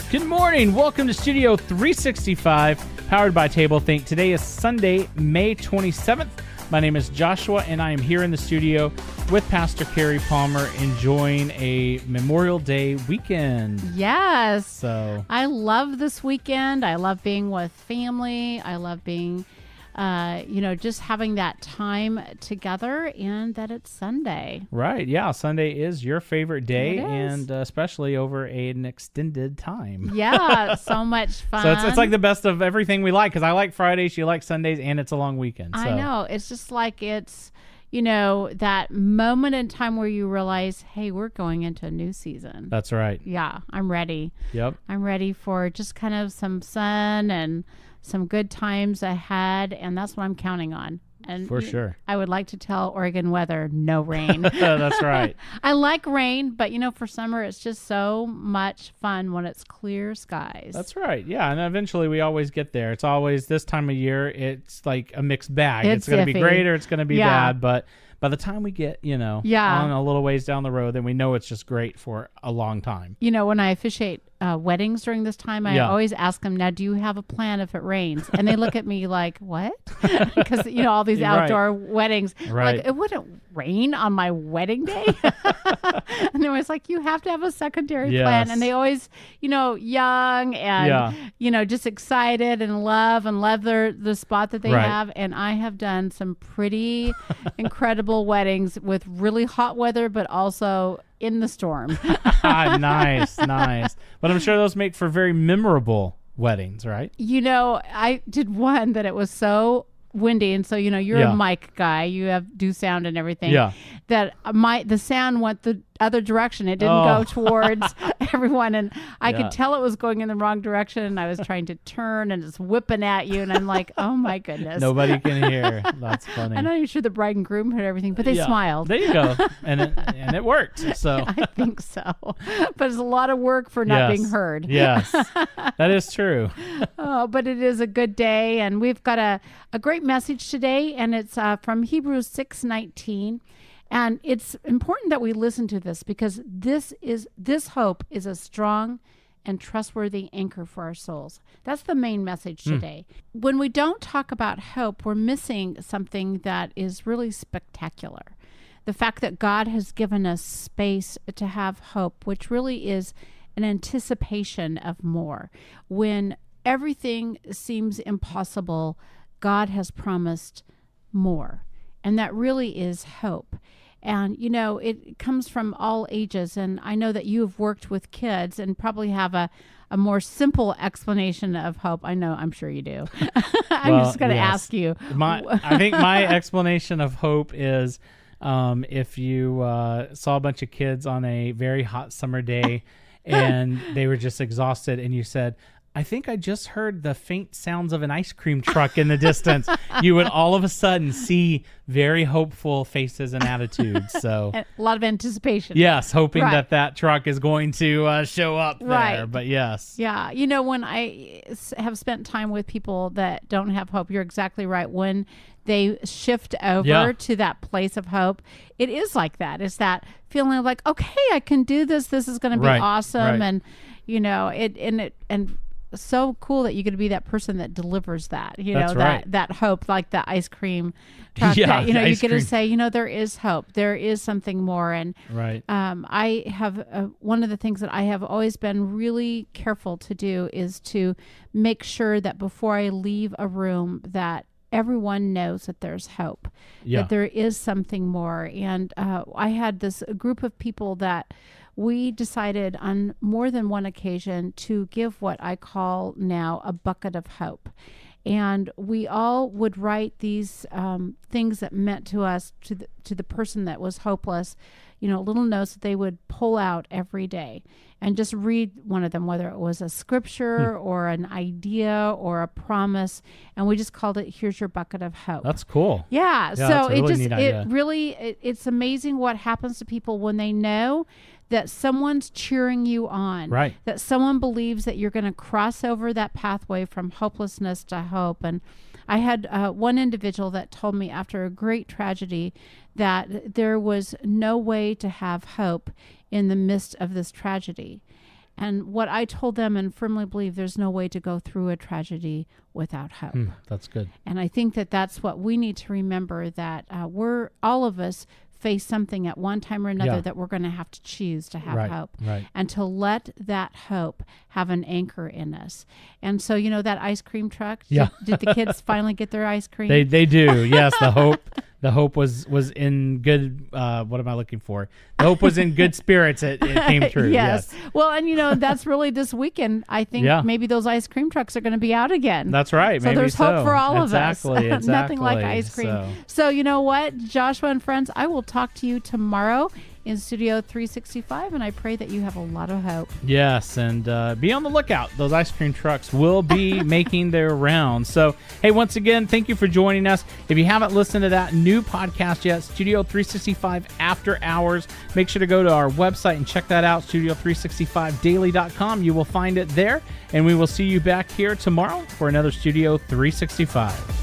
Good morning. Welcome to Studio 365, powered by tablethink. Today is Sunday, May 27th. My name is Joshua, and I am here in the studio with Pastor Kerrie Palmer, enjoying a Memorial Day weekend. Yes. So I love this weekend. I love being with family. I love being, just having that time together, and that it's Sunday. Right. Yeah. Sunday is your favorite day, It is. and especially over an extended time. Yeah. So much fun. So it's like the best of everything we like, because I like Fridays, you like Sundays, and it's a long weekend. So. I know. It's just like it's, that moment in time where you realize, hey, we're going into a new season. That's right. Yeah. I'm ready. Yep. I'm ready for just kind of some sun and some good times ahead, and that's what I'm counting on. And For sure. I would like to tell Oregon weather, no rain. That's right. I like rain, but for summer it's just so much fun when it's clear skies. That's right. Yeah, and eventually we always get there. It's always this time of year, it's like a mixed bag. It's going to be iffy. great or it's going to be bad, but by the time we get, on a little ways down the road, then we know it's just great for a long time. When I officiate weddings during this time, I always ask them, now, do you have a plan if it rains? And they look at me like, what? Because, all these outdoor weddings, Right. like, it wouldn't rain on my wedding day. And they're always like, you have to have a secondary plan. And they always, young and, just excited and love the spot that they have. And I have done some pretty incredible weddings with really hot weather, but also in the storm. Nice. But I'm sure those make for very memorable weddings, right? I did one that it was so windy, and so you're a mic guy, you do sound and everything, that the sound went the other direction. It didn't go towards everyone, and I could tell it was going in the wrong direction, and I was trying to turn and it's whipping at you, and I'm like, oh my goodness, nobody can hear. That's funny. I'm not even sure the bride and groom heard everything, but they smiled. There you go. And it worked. So I think so, but it's a lot of work for not being heard. Yes, that is true. But it is a good day, and we've got a great message today, and it's from Hebrews 6:19. And it's important that we listen to this, because this hope is a strong and trustworthy anchor for our souls. That's the main message today. When we don't talk about hope, we're missing something that is really spectacular. The fact that God has given us space to have hope, which really is an anticipation of more. When everything seems impossible, God has promised more. And that really is hope. And, it comes from all ages. And I know that you have worked with kids and probably have a more simple explanation of hope. I'm sure you do. I'm just going to ask you. I think my explanation of hope is if you saw a bunch of kids on a very hot summer day and they were just exhausted, and you said, I think I just heard the faint sounds of an ice cream truck in the distance, you would all of a sudden see very hopeful faces and attitudes. So a lot of anticipation. Yes, hoping that truck is going to show up there. But yes. Yeah. When I have spent time with people that don't have hope, you're exactly right. When they shift over to that place of hope, it is like that. It's that feeling of like, okay, I can do this. This is going to be awesome. And, and so cool that you get to be that person that delivers that, that hope, like the ice cream truck. That, you get to say, there is hope, there is something more. And I have one of the things that I have always been really careful to do is to make sure that before I leave a room, that everyone knows that there's hope, that there is something more. And I had this group of people that we decided on more than one occasion to give what I call now a bucket of hope. And we all would write these things that meant to us, to the person that was hopeless, little notes that they would pull out every day and just read one of them, whether it was a scripture or an idea or a promise. And we just called it, here's your bucket of hope. That's cool. Yeah. So it's amazing what happens to people when they know that someone's cheering you on, that someone believes that you're going to cross over that pathway from hopelessness to hope. And I had one individual that told me after a great tragedy that there was no way to have hope in the midst of this tragedy. And what I told them, and firmly believe, there's no way to go through a tragedy without hope. That's good. And I think that that's what we need to remember, that we're all of us face something at one time or another that we're going to have to choose to have hope, and to let that hope have an anchor in us. And so, that ice cream truck, did the kids finally get their ice cream? They do. Yes. The hope was in good, what am I looking for? The hope was in good spirits. It came true. Yes. Well, and that's really this weekend. I think maybe those ice cream trucks are going to be out again. That's right. So there's hope for all of us. Exactly. Nothing like ice cream. So you know what, Joshua and friends, I will talk to you tomorrow in Studio 365, and I pray that you have a lot of hope. Yes, and be on the lookout. Those ice cream trucks will be making their rounds. So, hey, once again, thank you for joining us. If you haven't listened to that new podcast yet, Studio 365 After Hours, make sure to go to our website and check that out, studio365daily.com. You will find it there, and we will see you back here tomorrow for another Studio 365.